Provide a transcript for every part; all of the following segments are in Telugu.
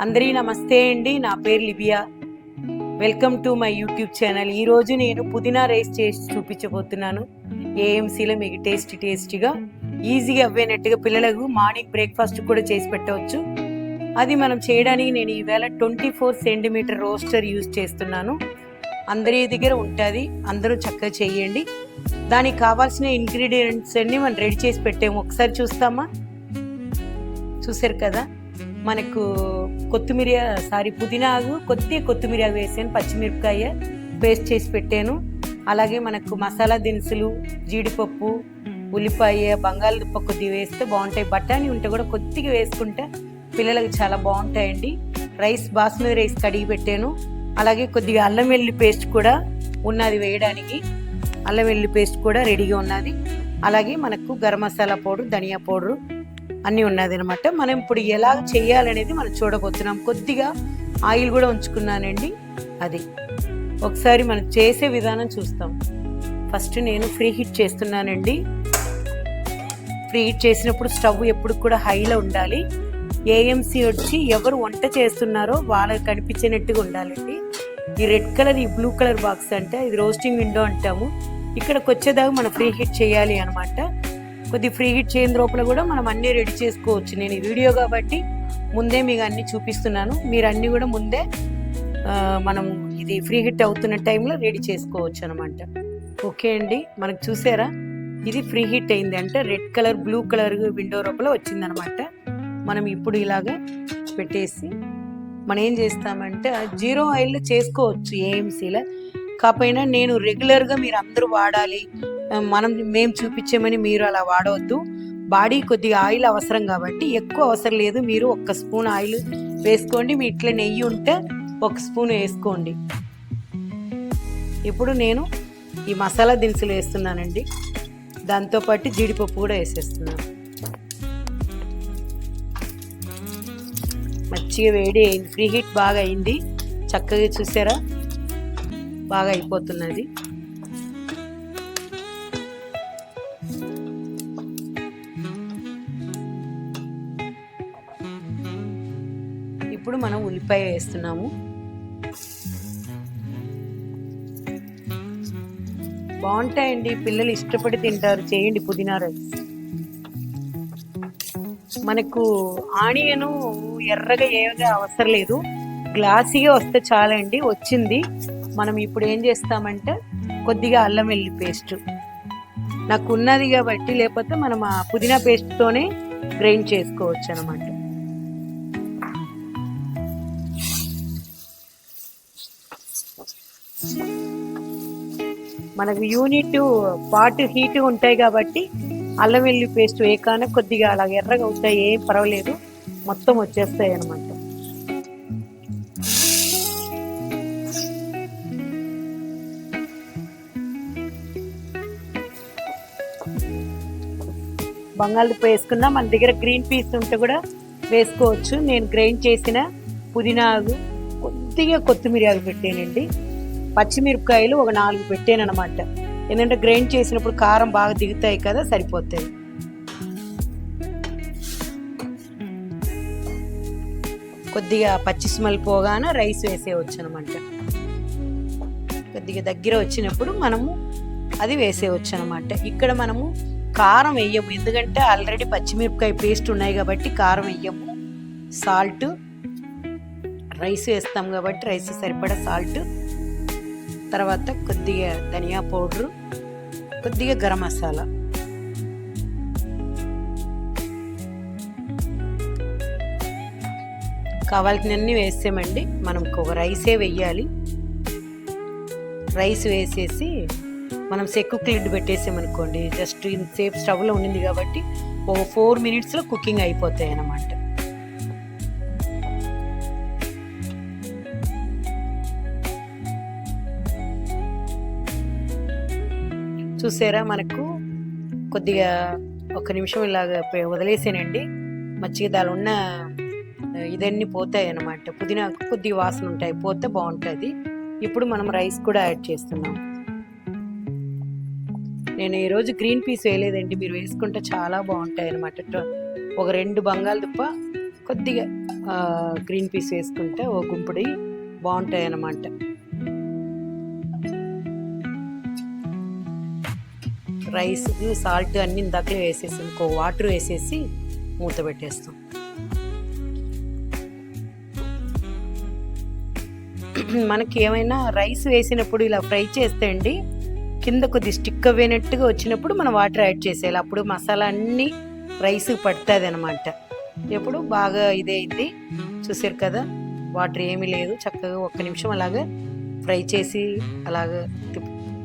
అందరికీ నమస్తే అండి. నా పేరు Libya. Welcome to my YouTube channel. ఈరోజు నేను పుదీనా రైస్ చేసి చూపించబోతున్నాను. ఏఎంసీలో మీకు టేస్టీగా ఈజీగా అవ్వేనట్టుగా పిల్లలకు మార్నింగ్ బ్రేక్ఫాస్ట్ కూడా చేసి పెట్టవచ్చు. అది మనం చేయడానికి నేను ఈవేళ 24 సెంటీమీటర్ రోస్టర్ యూజ్ చేస్తున్నాను. అందరి దగ్గర ఉంటుంది, అందరూ చక్కగా చేయండి. దానికి కావాల్సిన ఇంగ్రీడియంట్స్ అన్ని మనం రెడీ చేసి పెట్టాము. ఒకసారి చూస్తామా? చూసారు కదా, మనకు పుదీనాకు కొత్తిమీర వేసాను, పచ్చిమిరపకాయ పేస్ట్ చేసి పెట్టాను. అలాగే మనకు మసాలా దినుసులు, జీడిపప్పు, ఉల్లిపాయ, బంగాళదుంప కొద్దిగా వేస్తే బాగుంటాయి. బఠానీ ఉంటే కూడా కొద్దిగా వేసుకుంటే పిల్లలకు చాలా బాగుంటాయండి. బాస్మతి రైస్ కడిగి పెట్టాను. అలాగే కొద్దిగా అల్లం వెల్లుల్లి పేస్ట్ కూడా ఉన్నది వేయడానికి. అల్లం వెల్లుల్లి పేస్ట్ కూడా రెడీగా ఉన్నది. అలాగే మనకు గరం మసాలా పౌడర్, ధనియా పౌడరు అన్నీ ఉన్నది అనమాట. మనం ఇప్పుడు ఎలా చేయాలనేది మనం చూడబోతున్నాం. కొద్దిగా ఆయిల్ కూడా ఉంచుకున్నానండి. అది ఒకసారి మనం చేసే విధానం చూస్తాం. ఫస్ట్ నేను ఫ్రీ హీట్ చేస్తున్నానండి. ఫ్రీ హీట్ చేసినప్పుడు స్టవ్ ఎప్పుడు కూడా హైలో ఉండాలి. ఏఎంసీ వచ్చి ఎవరు వంట చేస్తున్నారో వాళ్ళకి కనిపించేటట్టుగా ఉండాలండి. ఈ రెడ్ కలర్, ఈ బ్లూ కలర్ బాక్స్ అంటే ఇది రోస్టింగ్ విండో అంటాము. ఇక్కడికి వచ్చేదాకా మనం ఫ్రీ హీట్ చేయాలి అనమాట. కొద్ది ఫ్రీ హీట్ చేయని లోపల కూడా మనం అన్నీ రెడీ చేసుకోవచ్చు. నేను ఈ వీడియో కాబట్టి ముందే మీకు అన్నీ చూపిస్తున్నాను. మీరు అన్నీ కూడా ముందే మనం ఇది ఫ్రీ హీట్ అవుతున్న టైంలో రెడీ చేసుకోవచ్చు అనమాట. ఓకే అండి, మనకు చూసారా ఇది ఫ్రీ హీట్ అయింది అంటే red colour, blue colour window లోపల వచ్చిందనమాట. మనం ఇప్పుడు ఇలాగా పెట్టేసి మనం ఏం చేస్తామంటే 0 ఆయిల్లో చేసుకోవచ్చు ఏఎంసీలో. కాకపోయినా నేను రెగ్యులర్గా మీరు అందరూ వాడాలి, మేము చూపించామని మీరు అలా వాడవద్దు. బాడీ కొద్దిగా ఆయిల్ అవసరం కాబట్టి ఎక్కువ అవసరం లేదు. మీరు 1 స్పూన్ ఆయిల్ వేసుకోండి. మీ ఇట్లా నెయ్యి ఉంటే 1 స్పూన్ వేసుకోండి. ఇప్పుడు నేను ఈ మసాలా దినుసులు వేస్తున్నానండి. దాంతోపాటు జీడిపప్పు కూడా వేసేస్తున్నాను. మంచిగా వేడి అయింది, ఫ్రీ హీట్ బాగా అయింది. చక్కగా చూసారా, బాగా అయిపోతున్నది. ఇప్పుడు మనం ఉల్లిపాయ వేస్తున్నాము. బాగుంటాయండి, పిల్లలు ఇష్టపడి తింటారు. చేయండి పుదీనా రైస్. మనకు ఆనియను ఎర్రగా ఏగా అవసరం లేదు, గ్లాసీగా వస్తే చాలండి. వచ్చింది. మనం ఇప్పుడు ఏం చేస్తామంటే కొద్దిగా అల్లం వెల్లుల్లి పేస్ట్ నాకు ఉన్నది కాబట్టి, లేకపోతే మనం ఆ పుదీనా పేస్ట్తోనే గ్రైండ్ చేసుకోవచ్చు అనమాట. మనకు యూనిట్ పాటు హీట్ ఉంటాయి కాబట్టి అల్లం వెల్లుల్లి పేస్ట్ వేయగానే కొద్దిగా అలా ఎర్రగా అవుతాయి, ఏం పర్వాలేదు, మొత్తం వచ్చేస్తాయి అనమాట. బంగాళదుంప వేసుకున్నా, మన దగ్గర గ్రీన్ పీస్ ఉంటే కూడా వేసుకోవచ్చు. నేను గ్రైండ్ చేసిన పుదీనాకు కొద్దిగా కొత్తిమీర పెట్టానండి. పచ్చిమిరపకాయలు ఒక 4 పెట్టాను అనమాట. ఎందుకంటే గ్రైండ్ చేసినప్పుడు కారం బాగా దిగుతాయి కదా, సరిపోతాయి. కొద్దిగా పచ్చి స్మెల్ పోగానే రైస్ వేసేయవచ్చు అనమాట. కొద్దిగా దగ్గర వచ్చినప్పుడు మనము అది వేసేయవచ్చు అనమాట. ఇక్కడ మనము కారం వేయము, ఎందుకంటే ఆల్రెడీ పచ్చిమిరపకాయ పేస్ట్ ఉన్నాయి కాబట్టి కారం వేయము. సాల్ట్, రైస్ వేస్తాం కాబట్టి రైస్ సరిపడా సాల్ట్, తర్వాత కొద్దిగా ధనియా పౌడరు, కొద్దిగా గరం మసాలా, కావాల్సినన్ని వేసామండి. మనం ఒక రైసే వెయ్యాలి. రైస్ వేసేసి మనం సెక్కు లిడ్ పెట్టేసామనుకోండి, జస్ట్ ఇంతసేపు స్టవ్లో ఉండింది కాబట్టి ఒక 4 మినిట్స్లో కుకింగ్ అయిపోతాయి అన్నమాట. చూసారా, మనకు కొద్దిగా 1 నిమిషం ఇలాగ వదిలేసానండి. మంచిగా దాని ఉన్న ఇదన్నీ పోతాయి అన్నమాట. పుదీనాకు కొద్దిగా వాసన ఉంటాయి, పోతే బాగుంటుంది. ఇప్పుడు మనం రైస్ కూడా యాడ్ చేస్తున్నాం. నేను ఈరోజు గ్రీన్ పీస్ వేయలేదండి, మీరు వేసుకుంటే చాలా బాగుంటాయి అన్నమాట. ఒక 2 బంగాళదుంప, కొద్దిగా గ్రీన్ పీస్ వేసుకుంటే ఓ గుంపుడి బాగుంటాయి అన్నమాట. రైస్ సాల్ట్ అన్ని ఇందాకలే వేసేసి ఇంకో వాటర్ వేసేసి మూత పెట్టేస్తాం. మనకి ఏమైనా రైస్ వేసినప్పుడు ఇలా ఫ్రై చేస్తే అండి కింద కొద్ది స్టిక్ అవ్వేనట్టుగా వచ్చినప్పుడు మనం వాటర్ యాడ్ చేసేయాలి. అప్పుడు మసాలా అన్నీ రైస్కి పడుతుంది అనమాట. ఎప్పుడు బాగా ఇదైంది చూసారు కదా, వాటర్ ఏమీ లేదు. చక్కగా 1 నిమిషం అలాగా ఫ్రై చేసి అలాగా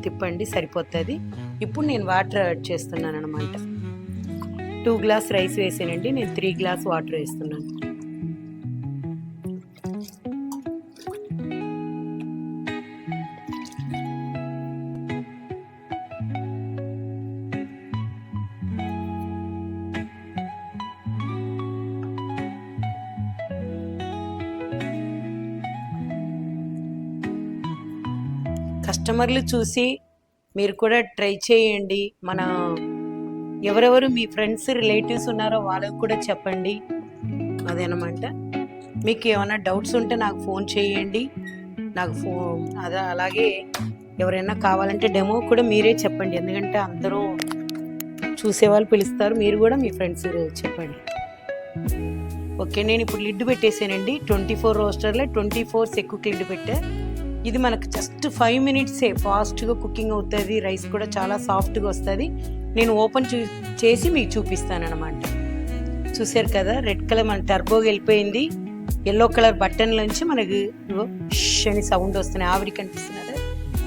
తిప్పండి, సరిపోతుంది. ఇప్పుడు నేను వాటర్ యాడ్ చేస్తున్నాను అనమాట. 2 గ్లాస్ రైస్ వేసానండి, నేను 3 గ్లాస్ వాటర్ వేస్తున్నాను. కస్టమర్లు చూసి మీరు కూడా ట్రై చేయండి. మన ఎవరెవరు మీ ఫ్రెండ్స్ రిలేటివ్స్ ఉన్నారో వాళ్ళకు కూడా చెప్పండి. అదేనమాట. మీకు ఏమైనా డౌట్స్ ఉంటే నాకు ఫోన్ చేయండి. నాకు అలాగే ఎవరైనా కావాలంటే డెమో కూడా మీరే చెప్పండి. ఎందుకంటే అందరూ చూసేవాళ్ళు పిలుస్తారు, మీరు కూడా మీ ఫ్రెండ్స్ చెప్పండి. ఓకే, నేను ఇప్పుడు లిడ్ పెట్టేసానండి. 24 రోస్టర్లో 24 సెక్కుకి లిడ్ పెట్టా. ఇది మనకు జస్ట్ 5 మినిట్సే ఫాస్ట్గా కుకింగ్ అవుతుంది. రైస్ కూడా చాలా సాఫ్ట్గా వస్తుంది. నేను ఓపెన్ చేసి మీకు చూపిస్తాను అనమాట. చూసారు కదా, రెడ్ కలర్ మన టర్బోగా వెళ్ళిపోయింది. ఎల్లో కలర్ బటన్లోంచి మనకి అని సౌండ్ వస్తున్నాయి, ఆవిరి కనిపిస్తున్నది.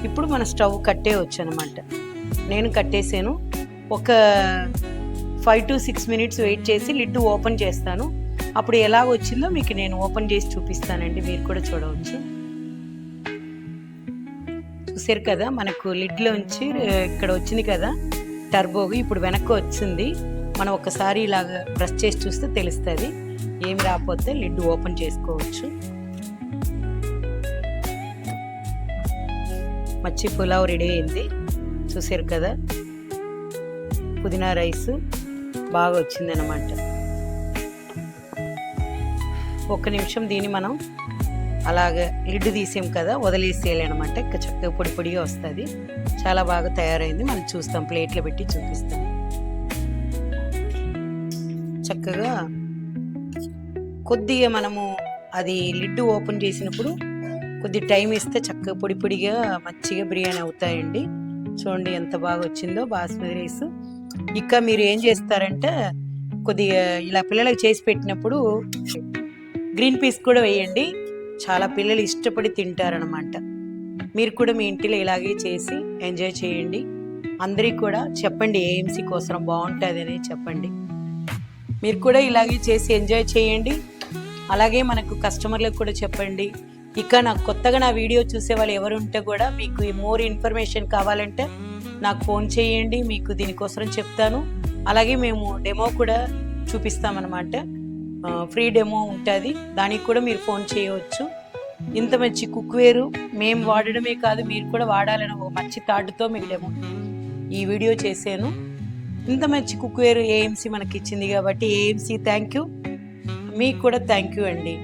ఇప్పుడు మన స్టవ్ కట్టేయచ్చు అనమాట. నేను కట్టేసాను. ఒక 5 to 6 మినిట్స్ వెయిట్ చేసి లిడ్ ఓపెన్ చేస్తాను. అప్పుడు ఎలా వచ్చిందో మీకు నేను ఓపెన్ చేసి చూపిస్తానండి, మీరు కూడా చూడవచ్చు. చూసారు కదా, మనకు లిడ్లోంచి ఇక్కడ వచ్చింది కదా టర్బోగా, ఇప్పుడు వెనక్కి వచ్చింది. మనం ఒకసారి ఇలాగ ప్రెస్ చేసి చూస్తే తెలుస్తుంది. ఏమి రాకపోతే లిడ్ ఓపెన్ చేసుకోవచ్చు. మచ్చి పులావ్ రెడీ అయింది. చూసారు కదా, పుదీనా రైస్ బాగా వచ్చింది అన్నమాట. 1 నిమిషం దీన్ని మనం అలాగే లిడ్ తీసాం కదా, వదిలేసేయాలి అనమాట. ఇంకా చక్కగా పొడి పొడిగా వస్తుంది. చాలా బాగా తయారైంది. మనం చూస్తాం, ప్లేట్లో పెట్టి చూపిస్తాం. చక్కగా కొద్దిగా మనము అది లిడ్ ఓపెన్ చేసినప్పుడు కొద్ది టైం ఇస్తే చక్కగా పొడి పొడిగా మంచిగా బిర్యానీ అవుతాయండి. చూడండి ఎంత బాగా వచ్చిందో బాస్మతి రైస్. ఇక మీరు ఏం చేస్తారంటే కొద్దిగా ఇలా పిల్లలకు చేసి పెట్టినప్పుడు గ్రీన్ పీస్ కూడా వేయండి. చాలా పిల్లలు ఇష్టపడి తింటారనమాట. మీరు కూడా మీ ఇంటిలో ఇలాగే చేసి ఎంజాయ్ చేయండి. అందరికీ కూడా చెప్పండి, ఏఎంసీ కోసం బాగుంటుంది అని చెప్పండి. మీరు కూడా ఇలాగే చేసి ఎంజాయ్ చేయండి. అలాగే మనకు కస్టమర్లకు కూడా చెప్పండి. ఇక నాకు కొత్తగా నా వీడియో చూసే వాళ్ళు ఎవరు ఉంటే కూడా మీకు మోర్ ఇన్ఫర్మేషన్ కావాలంటే నాకు ఫోన్ చేయండి, మీకు దీనికోసం చెప్తాను. అలాగే మేము డెమో కూడా చూపిస్తామన్నమాట. ఫ్రీ డెమో ఉంటుంది, దానికి కూడా మీరు ఫోన్ చేయవచ్చు. ఇంత మంచి కుక్వేరు మేము వాడడమే కాదు, మీరు కూడా వాడాలని ఒక మంచి థాట్తో మీకు డెమో ఈ వీడియో చేశాను. ఇంత మంచి కుక్వేరు ఏఎంసీ మనకి ఇచ్చింది కాబట్టి ఏఎంసీ థ్యాంక్ యూ. మీకు కూడా థ్యాంక్ యూ అండి.